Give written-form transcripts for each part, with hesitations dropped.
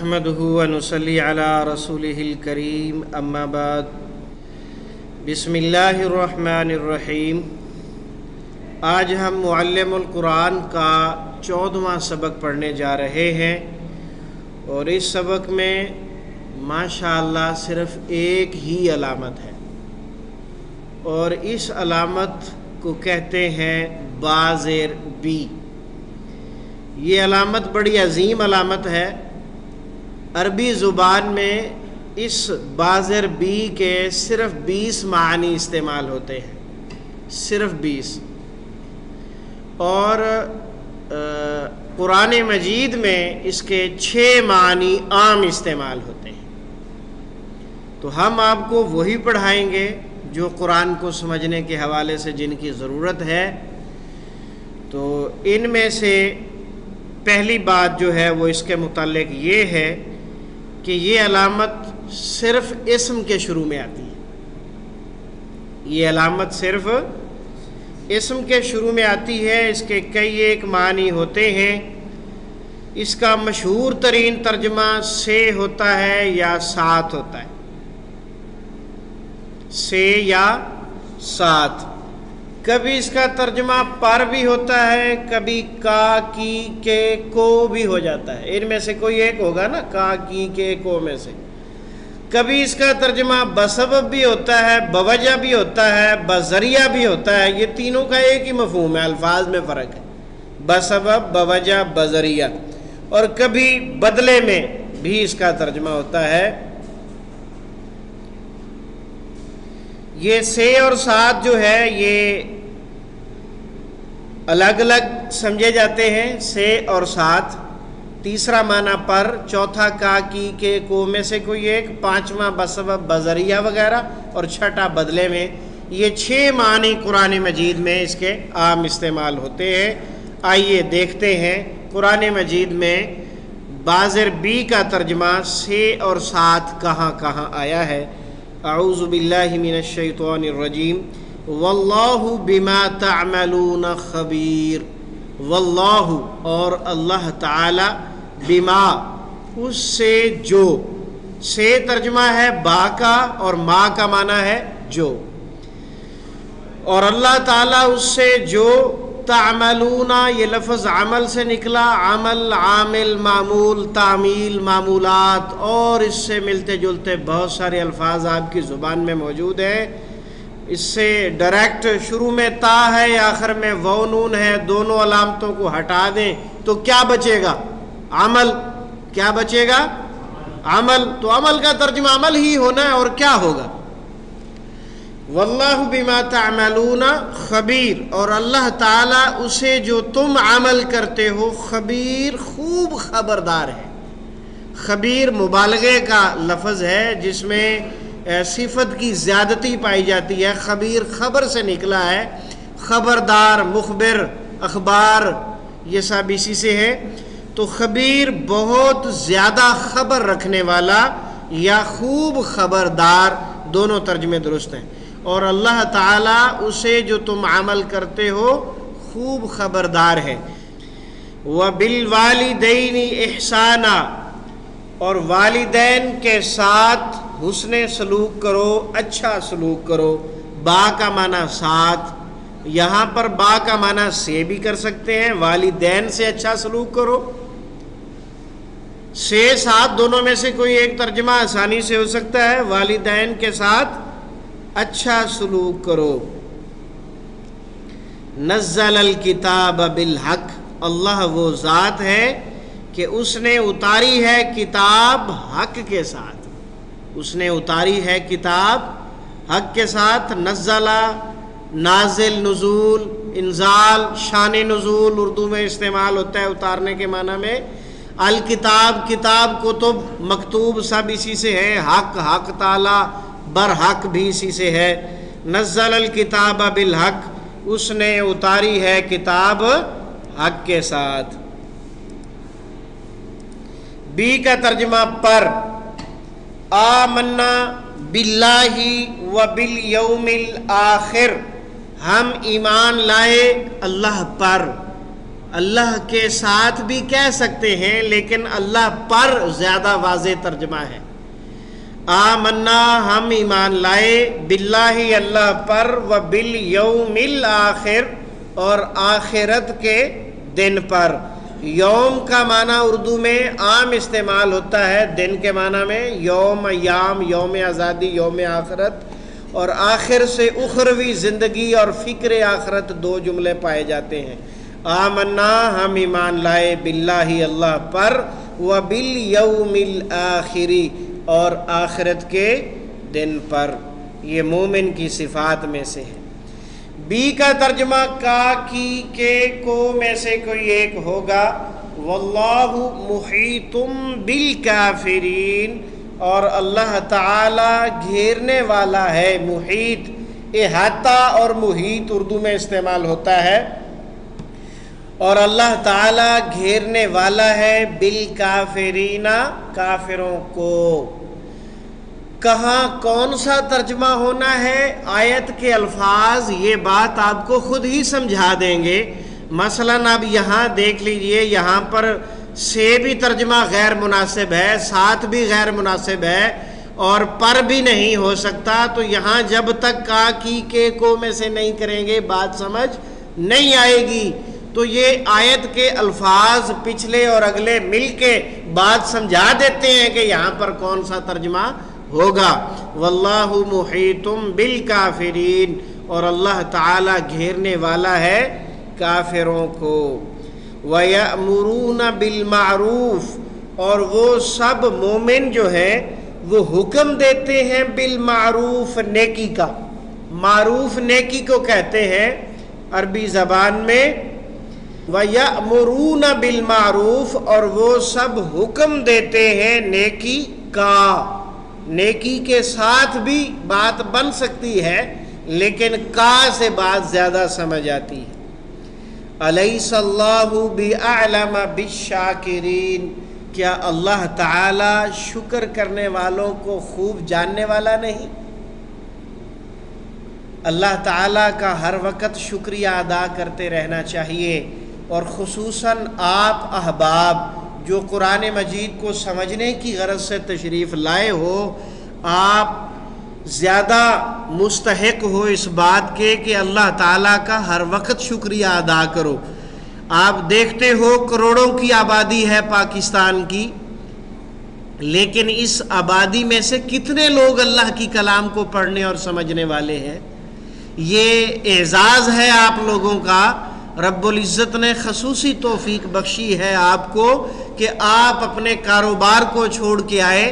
نحمده ونصلي على رسوله الكريم اما بعد بسم اللہ الرحمن الرحیم۔ آج ہم معلم القرآن کا 14واں سبق پڑھنے جا رہے ہیں، اور اس سبق میں ماشاءاللہ صرف ایک ہی علامت ہے، اور اس علامت کو کہتے ہیں با زیر بی۔ یہ علامت بڑی عظیم علامت ہے۔ عربی زبان میں اس با زیر بی کے صرف 20 معنی استعمال ہوتے ہیں، صرف 20، اور قرآن مجید میں اس کے 6 معنی عام استعمال ہوتے ہیں۔ تو ہم آپ کو وہی پڑھائیں گے جو قرآن کو سمجھنے کے حوالے سے جن کی ضرورت ہے۔ تو ان میں سے پہلی بات جو ہے وہ اس کے متعلق یہ ہے کہ یہ علامت صرف اسم کے شروع میں آتی ہے۔ یہ علامت صرف اسم کے شروع میں آتی ہے۔ اس کے کئی ایک معنی ہوتے ہیں۔ اس کا مشہور ترین ترجمہ سے ہوتا ہے یا ساتھ ہوتا ہے، سے یا ساتھ۔ کبھی اس کا ترجمہ پر بھی ہوتا ہے، کبھی کا کی کے کو بھی ہو جاتا ہے۔ ان میں سے کوئی ایک ہوگا نا، کا کی کے کو میں سے۔ کبھی اس کا ترجمہ بسبب بھی ہوتا ہے، بوجہ بھی ہوتا ہے، بذریعہ بھی ہوتا ہے۔ یہ تینوں کا ایک ہی مفہوم ہے، الفاظ میں فرق ہے، بسبب، بوجہ، بذریعہ۔ اور کبھی بدلے میں بھی اس کا ترجمہ ہوتا ہے۔ یہ سے اور ساتھ جو ہے یہ الگ الگ سمجھے جاتے ہیں، سے اور ساتھ۔ تیسرا معنی پر، چوتھا کا کی کے کو میں سے کوئی ایک، پانچواں بسبب، بذریعہ وغیرہ، اور چھٹا بدلے میں۔ یہ 6 معنی قرآن مجید میں اس کے عام استعمال ہوتے ہیں۔ آئیے دیکھتے ہیں قرآن مجید میں با زیر بی کا ترجمہ سے اور ساتھ کہاں کہاں آیا ہے۔ اعوذ باللہ من الشیطان الرجیم۔ واللہ بما تعملون خبیر۔ واللہ اور اللہ تعالی، بما اس سے جو، سے ترجمہ ہے با کا، اور ما کا معنی ہے جو، اور اللہ تعالی اس سے جو، تعملون یہ لفظ عمل سے نکلا، عمل، عامل، معمول، تعمیل، معمولات، اور اس سے ملتے جلتے بہت سارے الفاظ آپ کی زبان میں موجود ہیں۔ اس سے ڈائریکٹ شروع میں تا ہے، آخر میں واو نون ہے، دونوں علامتوں کو ہٹا دیں تو کیا بچے گا؟ عمل۔ کیا بچے گا؟ عمل۔ تو عمل کا ترجمہ عمل ہی ہونا ہے، اور کیا ہوگا؟ واللہ بما تعملون خبیر، اور اللہ تعالیٰ اسے جو تم عمل کرتے ہو، خبیر خوب خبردار ہے۔ خبیر مبالغے کا لفظ ہے جس میں صفت کی زیادتی پائی جاتی ہے۔ خبیر خبر سے نکلا ہے، خبردار، مخبر، اخبار، یہ سب اسی سے ہے۔ تو خبیر بہت زیادہ خبر رکھنے والا یا خوب خبردار، دونوں ترجمے درست ہیں۔ اور اللہ تعالیٰ اسے جو تم عمل کرتے ہو خوب خبردار ہے۔ وَبِالْوَالِدَيْنِ إِحْسَانًا، اور والدین کے ساتھ حسن سلوک کرو، اچھا سلوک کرو۔ با کا معنی ساتھ، یہاں پر با کا معنی سے بھی کر سکتے ہیں، والدین سے اچھا سلوک کرو۔ سے ساتھ دونوں میں سے کوئی ایک ترجمہ آسانی سے ہو سکتا ہے، والدین کے ساتھ اچھا سلوک کرو۔ نزل الکتاب بالحق، اللہ وہ ذات ہے کہ اس نے اتاری ہے کتاب حق کے ساتھ۔ اس نے اتاری ہے کتاب حق کے ساتھ۔ نزلہ، نازل، نزول، انزال، شان نزول اردو میں استعمال ہوتا ہے اتارنے کے معنی میں۔ الکتاب، کتاب، کتب، مکتوب سب اسی سے ہے۔ حق، حق تعالی، برحق بھی اسی سے ہے۔ نزل الکتاب بالحق، اس نے اتاری ہے کتاب حق کے ساتھ۔ بی کا ترجمہ پر، آمنا باللہ وبالیوم الآخر، ہم ایمان لائے اللہ پر، اللہ کے ساتھ بھی کہہ سکتے ہیں لیکن اللہ پر زیادہ واضح ترجمہ ہے۔ آمنا ہم ایمان لائے، باللہ اللہ پر، و بالیوم الآخر اور آخرت کے دن پر۔ یوم کا معنی اردو میں عام استعمال ہوتا ہے، دن کے معنی میں یوم، ایام، یوم آزادی، یوم آخرت، اور آخر سے اخروی زندگی اور فکر آخرت دو جملے پائے جاتے ہیں۔ آمنا ہم ایمان لائے، باللہ اللہ پر، و بالیوم الآخری اور آخرت کے دن پر۔ یہ مومن کی صفات میں سے ہے۔ بی کا ترجمہ کا، کی، کے، کو میں سے کوئی ایک ہوگا۔ واللہ محیط بالکافرین اور اللہ تعالی گھیرنے والا ہے۔ محیط، احاطہ اور محیط اردو میں استعمال ہوتا ہے، اور اللہ تعالی گھیرنے والا ہے بالکافرین، کافروں کو۔ کہاں کون سا ترجمہ ہونا ہے؟ آیت کے الفاظ یہ بات آپ کو خود ہی سمجھا دیں گے۔ مثلاً اب یہاں دیکھ لیجئے، یہاں پر سے بھی ترجمہ غیر مناسب ہے، ساتھ بھی غیر مناسب ہے، اور پر بھی نہیں ہو سکتا۔ تو یہاں جب تک کا، کی، کے، کو میں سے نہیں کریں گے بات سمجھ نہیں آئے گی۔ تو یہ آیت کے الفاظ پچھلے اور اگلے مل کے بات سمجھا دیتے ہیں کہ یہاں پر کون سا ترجمہ ہوگا۔ واللہ محیط بالکافرین اور اللہ تعالی گھیرنے والا ہے کافروں کو۔ وَيَأْمُرُونَ بِالْمَعْرُوفِ اور وہ سب مومن جو ہیں وہ حکم دیتے ہیں بالمعروف، نیکی کا۔ معروف نیکی کو کہتے ہیں عربی زبان میں۔ وَيَأْمُرُونَ بِالْمَعْرُوف اور وہ سب حکم دیتے ہیں نیکی کا۔ نیکی کے ساتھ بھی بات بن سکتی ہے لیکن کا سے بات زیادہ سمجھ آتی ہے۔ الیس اللہ بأعلم بالشاکرین کیا اللہ تعالی شکر کرنے والوں کو خوب جاننے والا نہیں؟ اللہ تعالیٰ کا ہر وقت شکریہ ادا کرتے رہنا چاہیے، اور خصوصاً آپ احباب جو قرآن مجید کو سمجھنے کی غرض سے تشریف لائے ہو، آپ زیادہ مستحق ہو اس بات کے کہ اللہ تعالیٰ کا ہر وقت شکریہ ادا کرو۔ آپ دیکھتے ہو کروڑوں کی آبادی ہے پاکستان کی، لیکن اس آبادی میں سے کتنے لوگ اللہ کی کلام کو پڑھنے اور سمجھنے والے ہیں؟ یہ اعزاز ہے آپ لوگوں کا۔ رب العزت نے خصوصی توفیق بخشی ہے آپ کو کہ آپ اپنے کاروبار کو چھوڑ کے آئے،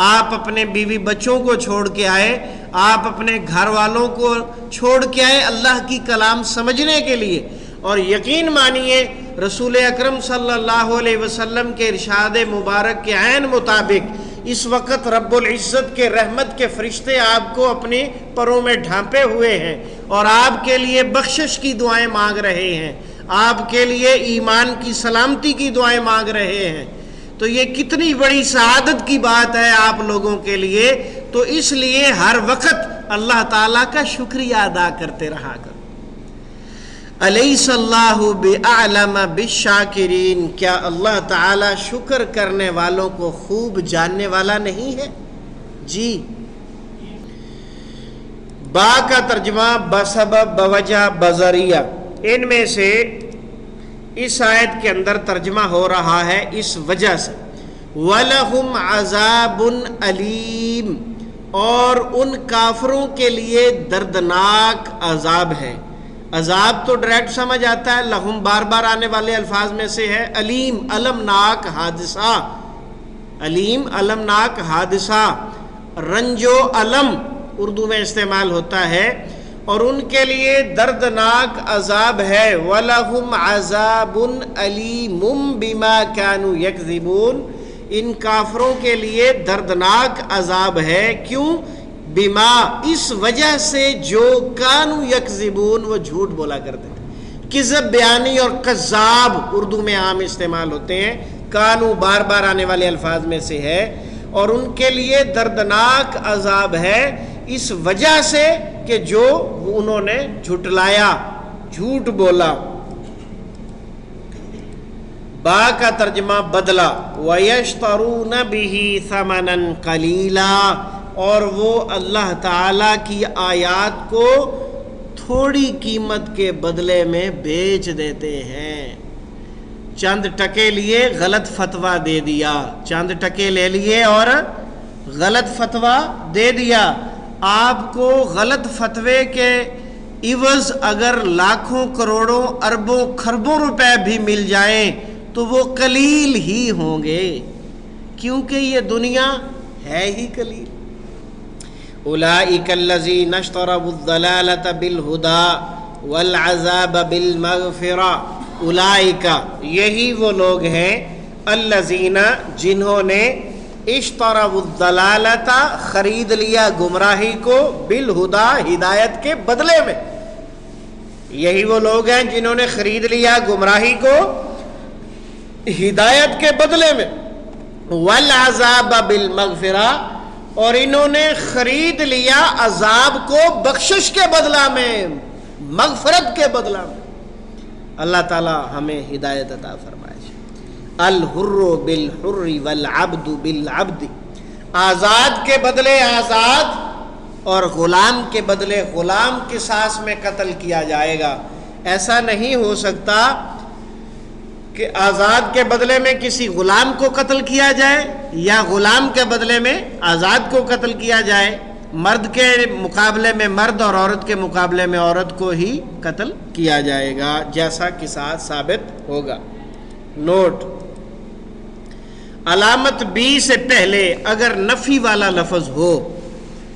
آپ اپنے بیوی بچوں کو چھوڑ کے آئے، آپ اپنے گھر والوں کو چھوڑ کے آئے اللہ کی کلام سمجھنے کے لیے۔ اور یقین مانیے رسول اکرم صلی اللہ علیہ وسلم کے ارشاد مبارک کے عین مطابق اس وقت رب العزت کے رحمت کے فرشتے آپ کو اپنی پروں میں ڈھانپے ہوئے ہیں اور آپ کے لیے بخشش کی دعائیں مانگ رہے ہیں، آپ کے لیے ایمان کی سلامتی کی دعائیں مانگ رہے ہیں۔ تو یہ کتنی بڑی سعادت کی بات ہے آپ لوگوں کے لیے۔ تو اس لیے ہر وقت اللہ تعالیٰ کا شکریہ ادا کرتے رہا کرو۔ الیس اللہ بأعلم بالشاکرین کیا اللہ تعالیٰ شکر کرنے والوں کو خوب جاننے والا نہیں ہے؟ جی۔ با کا ترجمہ بسبب، بوجہ، بذریعہ، ان میں سے اس آیت کے اندر ترجمہ ہو رہا ہے اس وجہ سے۔ وَلَهُمْ عَذَابٌ عَلِيمٌ اور ان کافروں کے لیے دردناک عذاب ہے۔ عذاب تو ڈائریکٹ سمجھ آتا ہے، لہم بار بار آنے والے الفاظ میں سے ہے۔ علیم، المناک حادثہ، علیم المناک حادثہ، رنج و علم اردو میں استعمال ہوتا ہے، اور ان کے لیے دردناک عذاب ہے۔ وَلَهُمْ عَذَابٌ عَلِيمٌ بِمَا كَانُوا يَكْذِبُونَ ان کافروں کے لیے دردناک عذاب ہے۔ کیوں؟ بما اس وجہ سے جو کانو یکذبون وہ جھوٹ بولا کرتے تھے۔ کذب بیانی اور کذاب اردو میں عام استعمال ہوتے ہیں، کانو بار بار آنے والے الفاظ میں سے ہے، اور ان کے لیے دردناک عذاب ہے اس وجہ سے کہ جو انہوں نے جھٹلایا، جھوٹ بولا۔ با کا ترجمہ بدلہ، وَيَشْتَرُونَ بِهِ ثَمَنًا قَلِيلًا، اور وہ اللہ تعالیٰ کی آیات کو تھوڑی قیمت کے بدلے میں بیچ دیتے ہیں۔ چند ٹکے لیے غلط فتویٰ دے دیا، چند ٹکے لے لیے اور غلط فتویٰ دے دیا۔ آپ کو غلط فتوے کے عوض اگر لاکھوں کروڑوں اربوں خربوں روپے بھی مل جائیں تو وہ قلیل ہی ہوں گے، کیونکہ یہ دنیا ہے ہی قلیل۔ اولئک الذین اشتروا الضلالۃ بالہدی والعذاب بالمغفرہ، اولئک یہی وہ لوگ ہیں، الذین جنہوں نے اشتروا الضلالۃ خرید لیا گمراہی کو، بالہدی ہدایت کے بدلے میں، یہی وہ لوگ ہیں جنہوں نے خرید لیا گمراہی کو ہدایت کے بدلے میں، والعذاب بالمغفرہ، اور انہوں نے خرید لیا عذاب کو بخشش کے بدلہ میں، مغفرت کے بدلہ میں۔ اللہ تعالی ہمیں ہدایت عطا فرمائے۔ الحر بالحر والعبد بالعبد، آزاد کے بدلے آزاد اور غلام کے بدلے غلام قصاص میں قتل کیا جائے گا۔ ایسا نہیں ہو سکتا کہ آزاد کے بدلے میں کسی غلام کو قتل کیا جائے یا غلام کے بدلے میں آزاد کو قتل کیا جائے۔ مرد کے مقابلے میں مرد اور عورت کے مقابلے میں عورت کو ہی قتل کیا جائے گا، جیسا قصاص ثابت ہوگا۔ نوٹ: علامت بی سے پہلے اگر نفی والا لفظ ہو،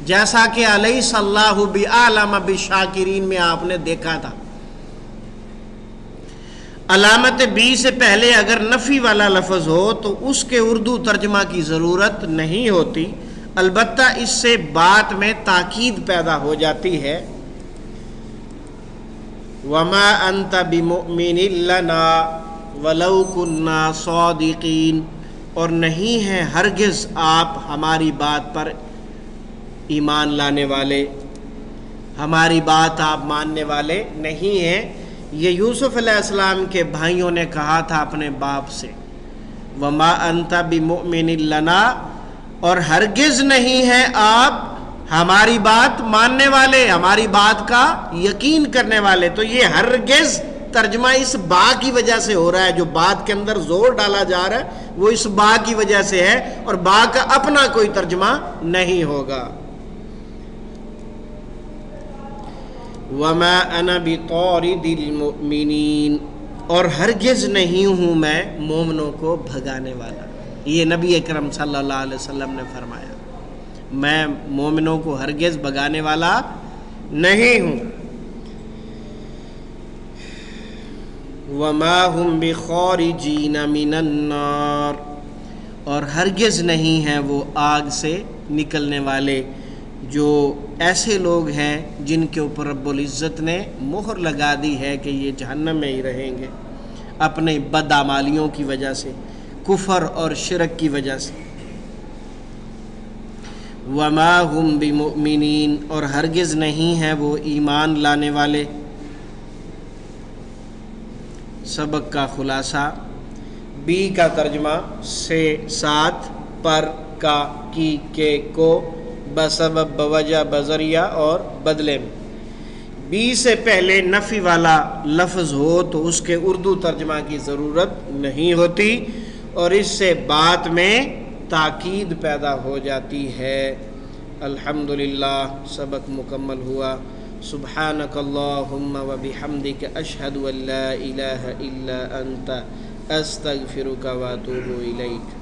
جیسا کہ الیس اللہ بعالم بالشاکرین میں آپ نے دیکھا تھا، علامت بی سے پہلے اگر نفی والا لفظ ہو تو اس کے اردو ترجمہ کی ضرورت نہیں ہوتی، البتہ اس سے بات میں تاکید پیدا ہو جاتی ہے۔ وما انت بمؤمن لنا ولو كنا صادقین، اور نہیں ہیں ہرگز آپ ہماری بات پر ایمان لانے والے، ہماری بات آپ ماننے والے نہیں ہیں۔ یہ یوسف علیہ السلام کے بھائیوں نے کہا تھا اپنے باپ سے، وما انت بمؤمن لنا، اور ہرگز نہیں ہیں آپ ہماری بات ماننے والے، ہماری بات کا یقین کرنے والے۔ تو یہ ہرگز ترجمہ اس با کی وجہ سے ہو رہا ہے، جو بات کے اندر زور ڈالا جا رہا ہے وہ اس با کی وجہ سے ہے، اور با کا اپنا کوئی ترجمہ نہیں ہوگا۔ وما انا بطارد المؤمنین، اور ہرگز نہیں ہوں میں مومنوں کو بھگانے والا۔ یہ نبی اکرم صلی اللہ علیہ وسلم نے فرمایا، میں مومنوں کو ہرگز بھگانے والا نہیں ہوں۔ وما هم بخارجین من النار، اور ہرگز نہیں ہیں وہ آگ سے نکلنے والے، جو ایسے لوگ ہیں جن کے اوپر رب العزت نے مہر لگا دی ہے کہ یہ جہنم میں ہی رہیں گے، اپنے بدعمالیوں کی وجہ سے، کفر اور شرک کی وجہ سے۔ وما هم بمؤمنین، اور ہرگز نہیں ہیں وہ ایمان لانے والے۔ سبق کا خلاصہ: بی کا ترجمہ سے، ساتھ، پر، کا، کی، کے، کو، بسبب، بوجہ، بذریعہ اور بدلے میں۔ بی سے پہلے نفی والا لفظ ہو تو اس کے اردو ترجمہ کی ضرورت نہیں ہوتی، اور اس سے بات میں تاکید پیدا ہو جاتی ہے۔ الحمدللہ، سبق مکمل ہوا۔ سبحانک اللہم و بحمدک، اشہد ان لا الہ الا انت، استغفرک و اتوب الیک۔